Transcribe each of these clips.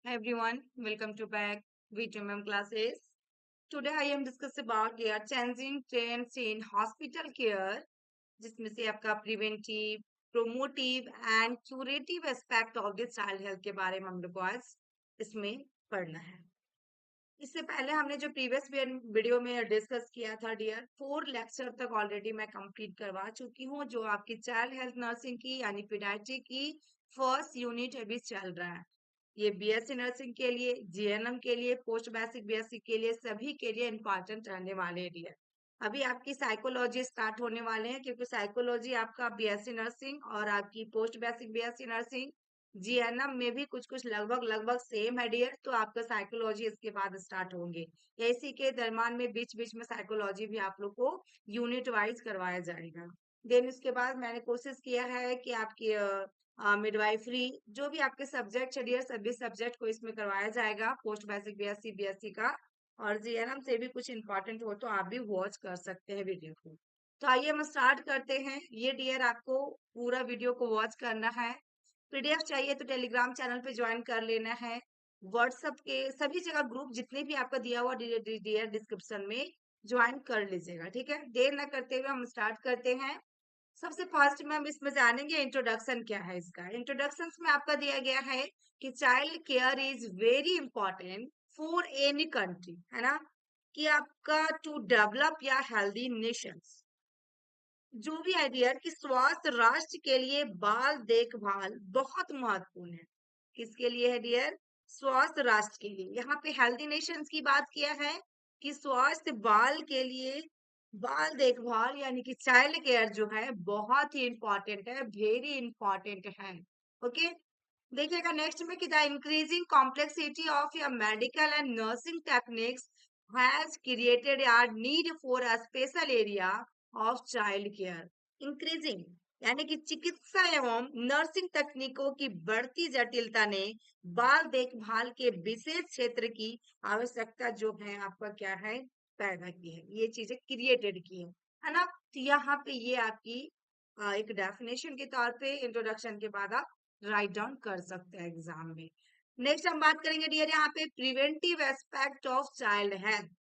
Hi everyone, welcome to back VTMM classes. Today I am discussing about their changing trends in hospital care, जिसमें से आपका preventive, promotive and curative aspect of the child health के बारे में हम लोग को आज इसमें पढ़ना है। इससे पहले हमने जो प्रीवियस वीडियो में डिस्कस किया था डियर 4 लेक्चर तक ऑलरेडी मैं कंप्लीट करवा चुकी हूँ, जो आपकी चाइल्ड हेल्थ नर्सिंग की यानी पीडियाट्रिक की फर्स्ट यूनिट अभी चल रहा है। ये बीएससी नर्सिंग के लिए, जीएनएम के लिए, पोस्ट बेसिक बीएससी के लिए, सभी के लिए इंपॉर्टेंट रहने वाले हैं डियर। अभी आपकी साइकोलॉजी स्टार्ट होने वाले हैं, क्योंकि साइकोलॉजी आपका बीएससी नर्सिंग और आपकी post basic BSc nursing GNM में भी कुछ कुछ लगभग लगभग सेम है डियर। तो आपका साइकोलॉजी इसके बाद स्टार्ट होंगे। इसी के दरम्यान में बीच बीच में साइकोलॉजी भी आप लोग को यूनिट वाइज करवाया जाएगा। देन उसके बाद मैंने कोशिश किया है कि आपकी मिडवाइफरी जो भी आपके सब्जेक्ट है डियर, सभी सब्जेक्ट को इसमें करवाया जाएगा, पोस्ट बेसिक बीएससी बीएससी का। और जीएनएम से भी कुछ इंपॉर्टेंट हो तो आप भी वॉच कर सकते हैं वीडियो को। तो आइए हम स्टार्ट करते हैं। ये डियर आपको पूरा वीडियो को वॉच करना है। पीडीएफ चाहिए तो टेलीग्राम चैनल पे ज्वाइन कर लेना है। व्हाट्सएप के सभी जगह ग्रुप जितने भी आपका दिया हुआ डियर डिस्क्रिप्शन में ज्वाइन कर लीजिएगा, ठीक है। देर न करते हुए हम स्टार्ट करते हैं। सबसे फर्स्ट में हम इसमें जानेंगे इंट्रोडक्शन क्या है इसका। इंट्रोडक्शन में आपका दिया गया है कि child care is very important for any country, है ना, कि आपका टू डेवलप या हेल्दी नेशंस। जो भी है डियर कि स्वास्थ्य राष्ट्र के लिए बाल देखभाल बहुत महत्वपूर्ण है। किसके लिए है डियर? स्वास्थ्य राष्ट्र के लिए। यहाँ पे हेल्दी नेशंस की बात किया है कि स्वास्थ्य बाल के लिए बाल देखभाल यानी कि चाइल्ड केयर जो है बहुत ही इंपॉर्टेंट है, वेरी इंपॉर्टेंट है। ओके, देखिएगा नेक्स्ट में कि the increasing complexity of your medical and nursing techniques has created a need for a special area of child care. Increasing यानी कि चिकित्सा एवं नर्सिंग तकनीकों की बढ़ती जटिलता ने बाल देखभाल के विशेष क्षेत्र की आवश्यकता जो है आपका क्या है पैदा की है, ये चीजें क्रिएटेड की है ना। तो यहाँ पे ये आपकी एक डेफिनेशन के तौर पे इंट्रोडक्शन के बाद आप राइट डाउन कर सकते हैं एग्जाम में। नेक्स्ट हम बात करेंगे डियर यहाँ पे preventive aspect of child health.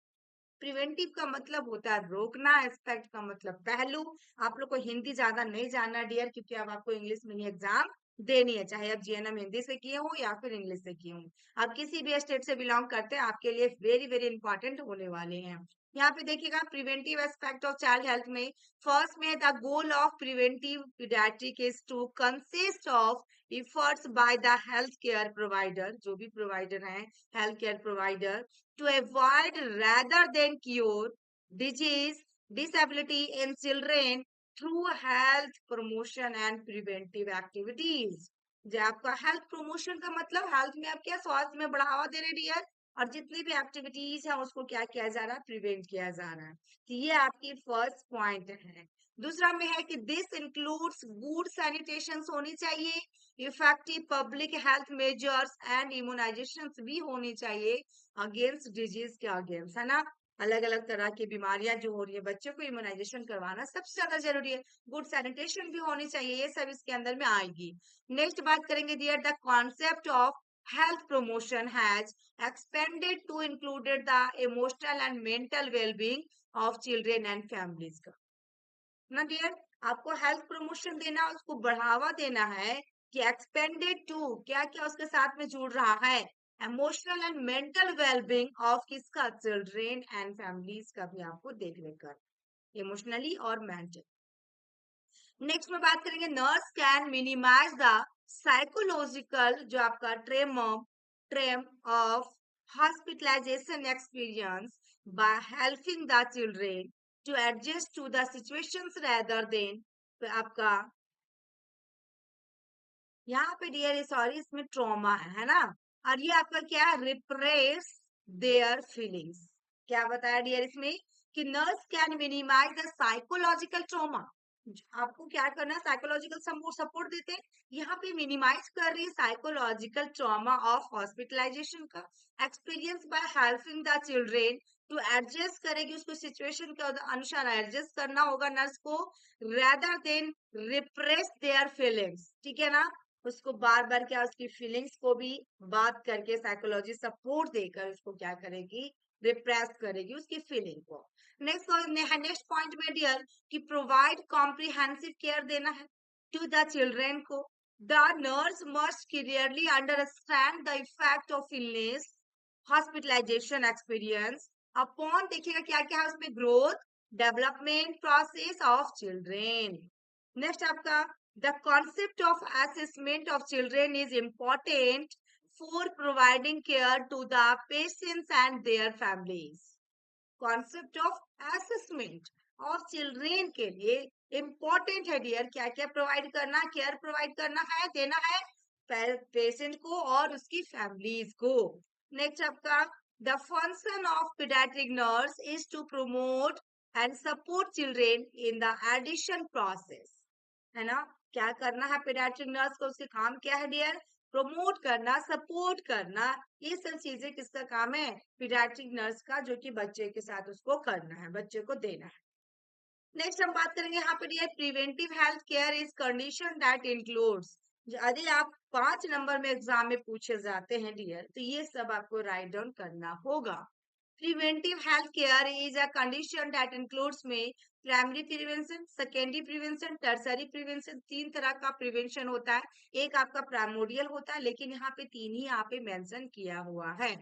Preventive का मतलब होता है रोकना, एस्पेक्ट का मतलब पहलू। आप लोग को हिंदी ज्यादा नहीं जानना डियर, क्योंकि अब आपको इंग्लिश में ही एग्जाम देनी है, चाहे आप जीएनएम हिंदी से किए हो या फिर इंग्लिश से किए हो। आप किसी भी स्टेट से बिलोंग करते हैं, आपके लिए वेरी वेरी इंपॉर्टेंट होने वाले हैं। यहाँ पे देखिएगा preventive aspect of child health में फर्स्ट में the goal of preventive paediatric is to consist of efforts by the healthcare provider, जो भी प्रोवाइडर हैं health care provider, to avoid rather than cure disease disability in children through health promotion and preventive activities। जो आपका health promotion का मतलब health में आप क्या स्वास्थ्य में बढ़ावा दे रहे डियर, और जितनी भी एक्टिविटीज है उसको क्या किया जा रहा है, प्रिवेंट किया जा रहा है। तो ये आपकी फर्स्ट पॉइंट है। दूसरा में है कि दिस इंक्लूड्स गुड सैनिटेशन होनी चाहिए, effective public health measures and immunisation भी होनी चाहिए अगेंस्ट डिजीज के अगेंस्ट, है ना। अलग अलग तरह की बीमारियां जो हो रही है, बच्चों को इम्यूनाइजेशन करवाना सबसे ज्यादा जरूरी है। गुड सैनिटेशन भी होनी चाहिए, ये सब इसके अंदर में आएगी। नेक्स्ट बात करेंगे dear the concept of health promotion has expanded to included the emotional and mental well-being of children and families का ना डियर। आपको हेल्थ प्रमोशन देना, उसको बढ़ावा देना है कि एक्सपेंडेड टू क्या क्या उसके साथ में जुड़ रहा है, emotional and mental wellbeing of किसका, चिल्ड्रेन एंड फैमिलीज का भी आपको देख लेकर इमोशनली और मेंटल। नेक्स्ट में बात करेंगे nurse can minimise the psychological जो आपका trauma of hospitalisation experience by helping the children to adjust to the situations rather than आपका यहाँ पे डियर सॉरी इसमें ट्रॉमा है ना। और ये आपका क्या है, रिप्रेस देयर फीलिंग्स। क्या बताया डियर इसमें कि nurse can minimise the psychological trauma. आपको क्या करना है, साइकोलॉजिकल सपोर्ट देते हैं, यहाँ पे मिनिमाइज कर रही है साइकोलॉजिकल ट्रॉमा ऑफ हॉस्पिटलाइजेशन का experience by helping the children to adjust करेगी, उसको सिचुएशन के अनुसार एडजस्ट करना होगा नर्स को, rather than repress their feelings, ठीक है ना। उसको बार बार क्या उसकी फीलिंग्स को भी बात करके साइकोलॉजी सपोर्ट देकर उसको क्या करेगी, रिप्रेस करेगी उसकी फीलिंग को। नेक्स्ट पॉइंट में डियर कि प्रोवाइड कॉम्प्रिहेंसिव केयर देना है टू द चिल्ड्रेन को। The nurse must clearly understand the effect of illness hospitalisation experience upon, देखिएगा क्या क्या है उसमें, growth development process of children. Next आपका the concept of assessment of children is important for providing care to the patients and their families. Concept of assessment of children के लिए important है dear, क्या क्या प्रोवाइड करना, care provide करना है, देना है पेशेंट को और उसकी फैमिलीज को। नेक्स्ट आपका the function of paediatric nurse is to promote and support children in the addition process, है ना। क्या करना है पीडियाट्रिक नर्स को, उसके काम क्या है डियर, प्रमोट करना, सपोर्ट करना, ये सब चीजें किसका काम है, पीडियाट्रिक नर्स का, जो कि बच्चे के साथ उसको करना है, बच्चे को देना है। नेक्स्ट हम बात करेंगे यहाँ पे dear preventive health care is condition that includes, यदि आप 5 नंबर में एग्जाम में पूछे जाते हैं डियर तो ये सब आपको राइट डाउन करना होगा। Preventive health care is a condition that includes में primary prevention, secondary prevention, tertiary prevention. 3 तरह का प्रिवेंशन होता है, एक आपका प्राइमोडियल होता है, लेकिन यहाँ पे 3 ही यहाँ पे मेंशन किया हुआ है।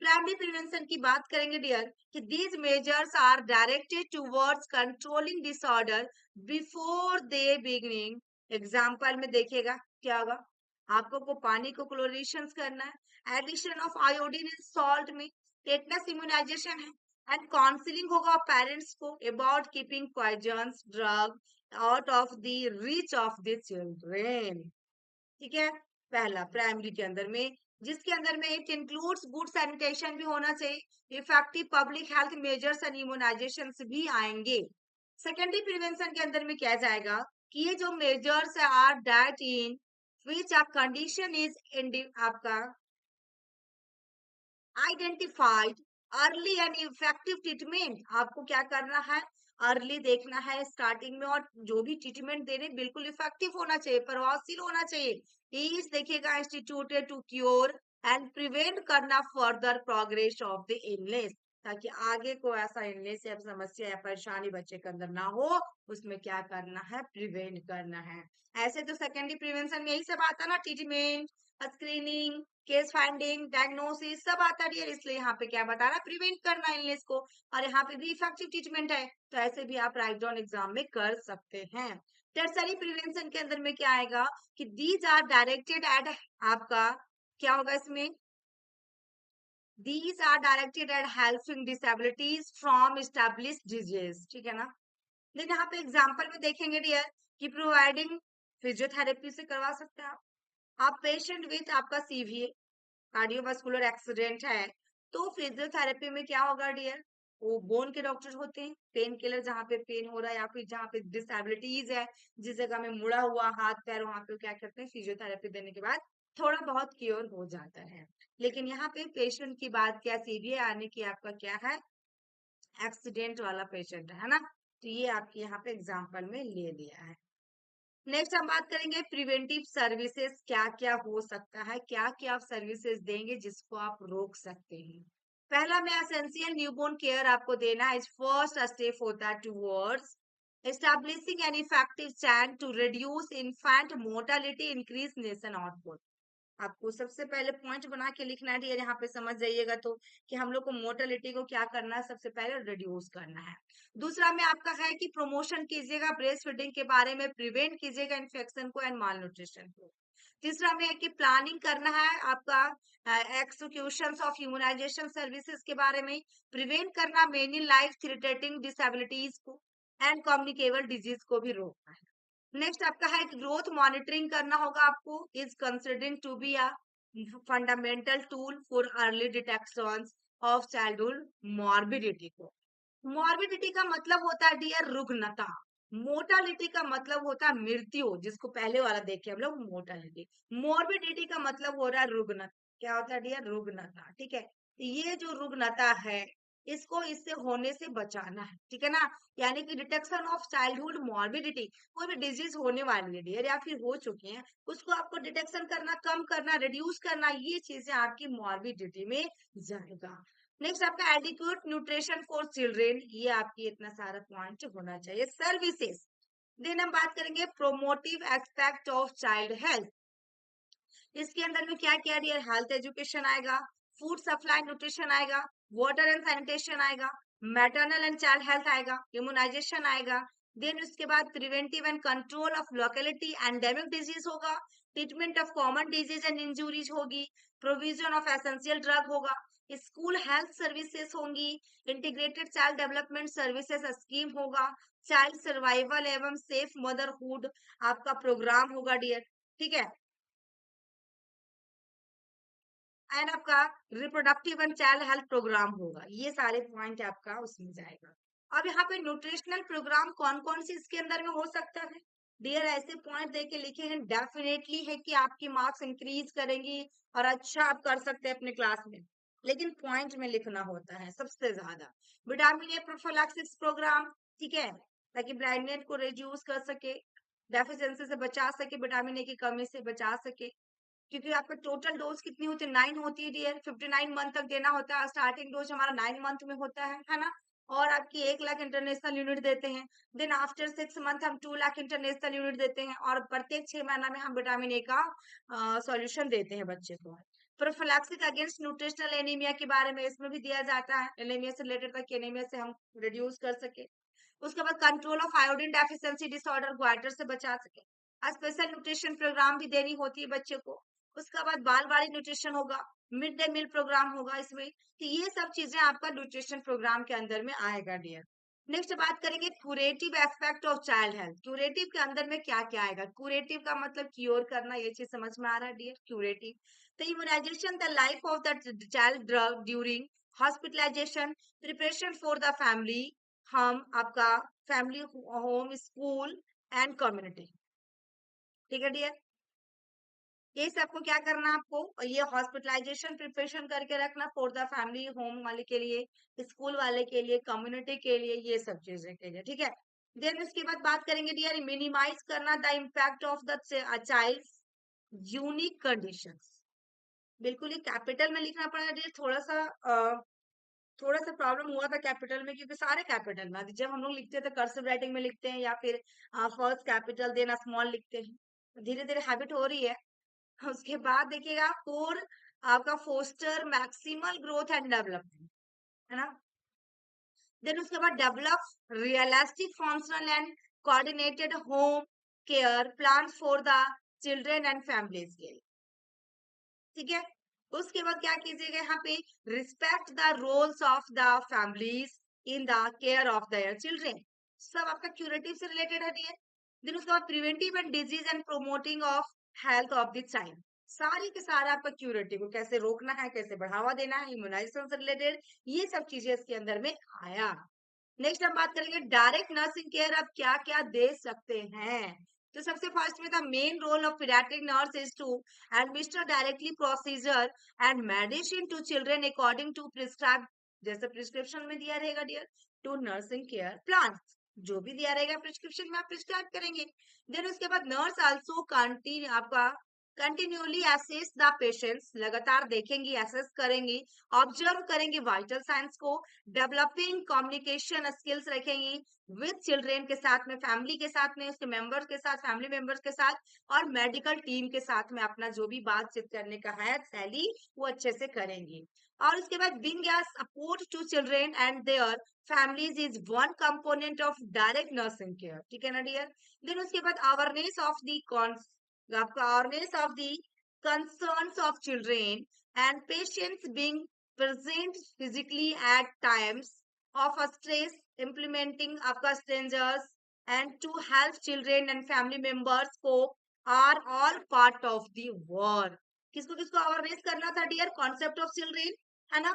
प्राइमरी प्रिवेंशन की बात करेंगे डियर कि these measures are directed towards controlling disorder before they beginning. Example में देखिएगा क्या होगा, आपको को पानी को क्लोरीनेशन करना है, addition of iodine in salt में, टेटनस इम्यूनाइजेशन है, एंड काउंसलिंग होगा पेरेंट्स को about keeping poisons drug out of the reach of the children. ठीक है, पहला प्राइमरी के अंदर में, जिसके अंदर में इट इंक्लूड्स गुड सैनिटेशन भी होना चाहिए, effective public health measures and immunisation भी आएंगे। सेकेंडरी प्रिवेंशन के अंदर में क्या जाएगा कि ये जो measures are that in which a condition is आपका identified early and effective treatment. आपको क्या करना है, अर्ली देखना है स्टार्टिंग में, और जो भी ट्रीटमेंट दे रहे बिल्कुल इफेक्टिव होना चाहिए, प्रभावशील होना चाहिए। इज देखिएगा instituted to cure and prevent करना further progress of the illness, ताकि आगे को ऐसा इलनेस या समस्या या परेशानी बच्चे के अंदर ना हो, उसमें क्या करना है, प्रिवेंट करना है। ऐसे तो सेकेंडरी प्रिवेंशन में यही सब आता ना, treatment, screening, case finding, diagnosis सब आता है, इसलिए यहाँ पे क्या बता रहा है, प्रिवेंट करना इलनेस को, और यहाँ पे भी इफेक्टिव ट्रीटमेंट है, तो ऐसे भी आप राइट डाउन एग्जाम में कर सकते हैं। टर्सरी प्रिवेंशन के अंदर में क्या आएगा कि दीज आर डायरेक्टेड एट, आपका क्या होगा इसमें, these are directed at helping disabilities from established disease, ठीक है ना। देन यहाँ पे एग्जाम्पल में देखेंगे डियर कि प्रोवाइडिंग फिजियोथेरेपी से करवा सकते हैं आप पेशेंट विथ आपका सीवीए कार्डियोवास्कुलर एक्सीडेंट है, तो फिजियोथेरेपी में क्या होगा डियर, वो बोन के डॉक्टर होते हैं, पेन किलर जहाँ पे पेन हो रहा है या फिर जहाँ पे डिसेबिलिटीज है, जिस जगह में मुड़ा हुआ हाथ पैर, वहां पे क्या करते हैं, फिजियोथेरेपी देने के बाद थोड़ा बहुत क्योर हो जाता है। लेकिन यहाँ पे पेशेंट की बात क्या, सीवीए आने की आपका क्या है, एक्सीडेंट वाला पेशेंट है ना, तो ये आपके यहाँ पे एग्जाम्पल में ले लिया है। नेक्स्ट हम बात करेंगे प्रिवेंटिव सर्विसेज क्या क्या हो सकता है, क्या क्या आप सर्विसेज देंगे जिसको आप रोक सकते हैं। पहला में एसेंशियल न्यूबॉर्न केयर आपको देना है, फर्स्ट स्टेप होता है towards establishing an effective chain to reduce infant mortality, increase nation output. आपको सबसे पहले पॉइंट बना के लिखना है डियर, यहाँ पे समझ जाइएगा तो, कि हम लोग को मोर्टेलिटी को क्या करना है, सबसे पहले रिड्यूस करना है। दूसरा में आपका है कि प्रमोशन कीजिएगा ब्रेस्ट फीडिंग के बारे में, प्रिवेंट कीजिएगा इन्फेक्शन को एंड माल न्यूट्रिशन को। तीसरा में है कि प्लानिंग करना है आपका एक्सिक्यूशन ऑफ इम्यूनाइजेशन सर्विसेज के बारे में, प्रिवेंट करना मेनी लाइफ थ्रेटनिंग डिसेबिलिटीज को एंड कम्युनिकेबल डिजीज को भी रोकना है। नेक्स्ट आपका है ग्रोथ मॉनिटरिंग करना होगा आपको, is considering to be a fundamental tool for early detection of childhood morbidity को। मॉर्बिडिटी का मतलब होता है डियर रुग्णता, मोर्टालिटी का मतलब होता है मृत्यु, जिसको पहले वाला देखे हम लोग मोर्टालिटी, मॉर्बिडिटी का मतलब हो रहा है रुग्णता, क्या होता है डियर, रुग्णता। ठीक है, तो ये जो रुग्णता है इसको इससे होने से बचाना है, ठीक है ना। यानी कि डिटेक्शन ऑफ चाइल्डहुड मॉर्बिडिटी, कोई भी डिजीज होने वाली है डियर या फिर हो चुकी है, उसको आपको डिटेक्शन करना, कम करना, रिड्यूस करना, ये चीजें आपकी मॉर्बिडिटी में जाएगा। नेक्स्ट आपका एडिक्वेट न्यूट्रिशन फॉर चिल्ड्रेन, ये आपकी इतना सारा पॉइंट होना चाहिए। सर्विसेज, देन हम बात करेंगे promotive aspect of child health. इसके अंदर में क्या क्या डियर, हेल्थ एजुकेशन आएगा, फूड सप्लाई न्यूट्रिशन आएगा, वाटर एंड सैनिटेशन आएगा, मैटरनल एंड चाइल्ड हेल्थ आएगा, इम्यूनाइजेशन आएगा, देन उसके बाद preventive and control of locality endemic disease होगा, treatment of common disease and injuries होगी, प्रोविजन ऑफ एसेंशियल ड्रग होगा, स्कूल हेल्थ सर्विसेज होंगी, integrated child development services scheme होगा, child survival एवं सेफ मदरहुड आपका प्रोग्राम होगा डियर, ठीक है। एंड आपका reproductive and child health programme होगा, ये सारे पॉइंट आपका उसमें जाएगा। अब यहाँ पे न्यूट्रिशनल प्रोग्राम कौन कौन से इसके अंदर में हो सकता है डियर, ऐसे पॉइंट दे के लिखे हैं, डेफिनेटली है कि आपकी मार्क्स इंक्रीज करेंगी और अच्छा आप कर सकते हैं अपने क्लास में, लेकिन पॉइंट में लिखना होता है सबसे ज्यादा। विटामिन ए प्रोफिलैक्सिस प्रोग्राम, ठीक है, ताकि ब्लाइंडनेस को रिड्यूस कर सके, डेफिशिएंसी से बचा सके, विटामिन ए की कमी से बचा सके, क्योंकि आपका टोटल डोज कितनी होती है, 9 होती है डियर, 59 मंथ तक देना होता है, स्टार्टिंग डोज हमारा 9 मंथ में होता है ना। और आपकी 1 लाख इंटरनेशनल यूनिट देते हैं, देन आफ्टर 6 मंथ हम 2 लाख इंटरनेशनल यूनिट देते हैं, और प्रत्येक 6 महीना में हम विटामिन ए का सॉल्यूशन देते हैं बच्चे को। प्रोफिलैक्सिस अगेंस्ट न्यूट्रिशनल एनीमिया के बारे में इसमें भी दिया जाता है, एनीमिया से रिलेटेड तक, एनीमिया से हम रिड्यूस कर सके। उसके बाद control of iodine deficiency disorder, goitre से बचा सके। स्पेशल न्यूट्रिशन प्रोग्राम भी देनी होती है बच्चे को। उसके बाद बाल वाड़ी न्यूट्रिशन होगा, मिड डे मील प्रोग्राम होगा इसमें, तो ये सब चीजें आपका न्यूट्रिशन प्रोग्राम के अंदर में आएगा डियर। नेक्स्ट बात करेंगे curative aspect of child health. Curative के अंदर में क्या क्या आएगा, क्यूरेटिव का मतलब क्योर करना, ये चीज समझ में आ रहा है डियर, क्यूरेटिव। तो immunisation the life of the child drug during hospitalisation, preparation for the family, हम आपका family home, school and community, ठीक है डियर। ये सबको क्या करना आपको, ये हॉस्पिटलाइजेशन प्रिपरेशन करके रखना फॉर द फैमिली होम वाले के लिए, स्कूल वाले के लिए, कम्युनिटी के लिए, ये सब चीजें के लिए, ठीक है। देन उसके बाद बात करेंगे डियर मिनिमाइज करना the impact of the child unique conditions. बिल्कुल ही कैपिटल में लिखना पड़ा डियर, थोड़ा सा प्रॉब्लम हुआ था कैपिटल में, क्योंकि सारे कैपिटल में जब हम लोग लिखते हैं तो कर्सिव राइटिंग में लिखते हैं, या फिर फर्स्ट कैपिटल देना स्मॉल लिखते हैं, धीरे धीरे हैबिट हो रही है। उसके बाद देखिएगा फोर आपका foster maximal growth and development, है ना। देन उसके बाद develop realistic functional and coordinated home care plan for the children and families के लिए, ठीक है। उसके बाद क्या कीजिएगा यहाँ पे, respect the roles of the families in the care of their children, सब आपका क्यूरेटिव से रिलेटेड है डियर। देन उसके बाद preventive and disease and promoting of health of the child, सारी के सारा आपका क्यूरेटिव को कैसे रोकना है, कैसे बढ़ावा देना है, इम्यूनाइजेशन से रिलेटेड, ये सब चीजें इसके अंदर में आया। नेक्स्ट हम बात करेंगे डायरेक्ट नर्सिंग केयर आप क्या क्या दे सकते हैं। तो सबसे फर्स्ट में the main role of paediatric nurse is to administer directly procedure and medicine to children according to prescribe, जैसे प्रिस्क्रिप्शन में दिया रहेगा dear, to nursing care plan, जो भी दिया रहेगा प्रिस्क्रिप्शन में आप प्रिस्क्राइब करेंगे। देन उसके बाद नर्स आल्सो कंटिन्यू आपका कंटिन्यूली असेस द पेशेंट्स, लगातार देखेंगी, असेस करेंगी, ऑब्जर्व करेंगी वाइटल साइंस को, डेवलपिंग कम्युनिकेशन स्किल्स रखेंगी विद चिल्ड्रेन के साथ में, फैमिली के साथ में, उसके मेंबर्स के साथ, फैमिली मेंबर्स के साथ, और मेडिकल टीम के साथ में अपना जो भी बातचीत करने का है शैली वो अच्छे से करेंगी। और उसके बाद बिंग या support to children and their families is one component of direct nursing care, ठीक है ना डियर। देन उसके बाद अवेयरनेस ऑफ द आपका awareness of the concerns of children and patients being present physically at times of a stress, implementing आपका strangers and to help children and family members को are all part of the work। किसको किसको awareness करना था dear, concept of children, है ना,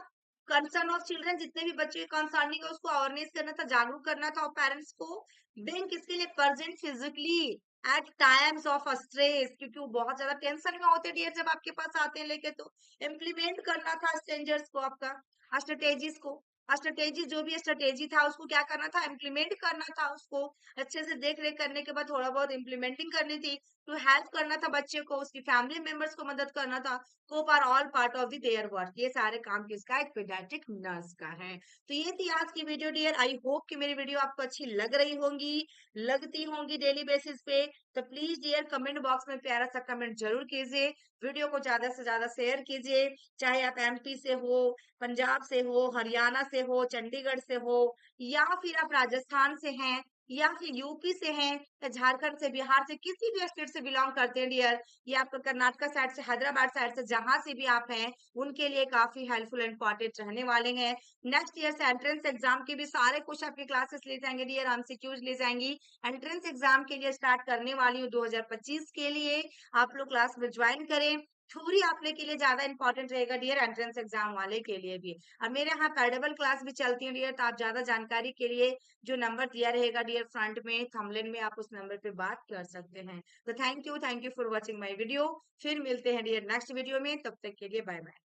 concern of children, जितने भी बच्चे कंसर्निंग है उसको अवेयरनेस करना था, जागरूक करना था, और पेरेंट्स को बीइंग किसके लिए, present physically at times of stress, क्योंकि वो बहुत ज्यादा टेंशन में होते डियर जब आपके पास आते हैं लेके, तो इम्प्लीमेंट करना था स्ट्रेंजर्स को आपका स्ट्रेटेजीज को, स्ट्रेटेजी जो भी स्ट्रेटेजी था उसको क्या करना था, इम्प्लीमेंट करना था, उसको अच्छे से देख रेख करने के बाद थोड़ा बहुत इम्प्लीमेंटिंग करनी थी, टू हेल्प करना था बच्चे को, उसकी फैमिली मेंबर्स को मदद करना था। Hope are all part of the their work, ये सारे काम किसका, एक पीडियाट्रिक नर्स का है। तो ये थी आज की वीडियो डियर। आई होप कि मेरी वीडियो आपको अच्छी लग रही होंगी, लगती होंगी डेली बेसिस पे। तो प्लीज डियर कमेंट बॉक्स में प्यारा सा कमेंट जरूर कीजिए, वीडियो को ज्यादा से ज्यादा शेयर कीजिए। चाहे आप एमपी से हो, पंजाब से हो, हरियाणा से हो, चंडीगढ़ से हो, या फिर आप राजस्थान से हैं, या फिर यूपी से हैं, या झारखंड से, बिहार से, किसी भी स्टेट से बिलोंग करते हैं डियर, या आपका कर्नाटका साइड से, हैदराबाद साइड से, जहां से भी आप हैं, उनके लिए काफी हेल्पफुल इंपॉर्टेंट रहने वाले हैं। नेक्स्ट ईयर से एंट्रेंस एग्जाम के भी सारे कुछ आपके क्लासेस ले जाएंगे डियर, एमसीक्यूज ले जाएंगी। एंट्रेंस एग्जाम के लिए स्टार्ट करने वाली हूँ 2025 के लिए, आप लोग क्लास में ज्वाइन करें। थ्योरी आप लोग के लिए ज्यादा इंपॉर्टेंट रहेगा डियर, एंट्रेंस एग्जाम वाले के लिए भी। और मेरे यहाँ पैरेबल क्लास भी चलती है डियर, तो आप ज्यादा जानकारी के लिए जो नंबर दिया रहेगा डियर फ्रंट में थंबनेल में, आप उस नंबर पे बात कर सकते हैं। तो thank you for watching my video. फिर मिलते हैं डियर नेक्स्ट वीडियो में, तब तक के लिए बाय बाय।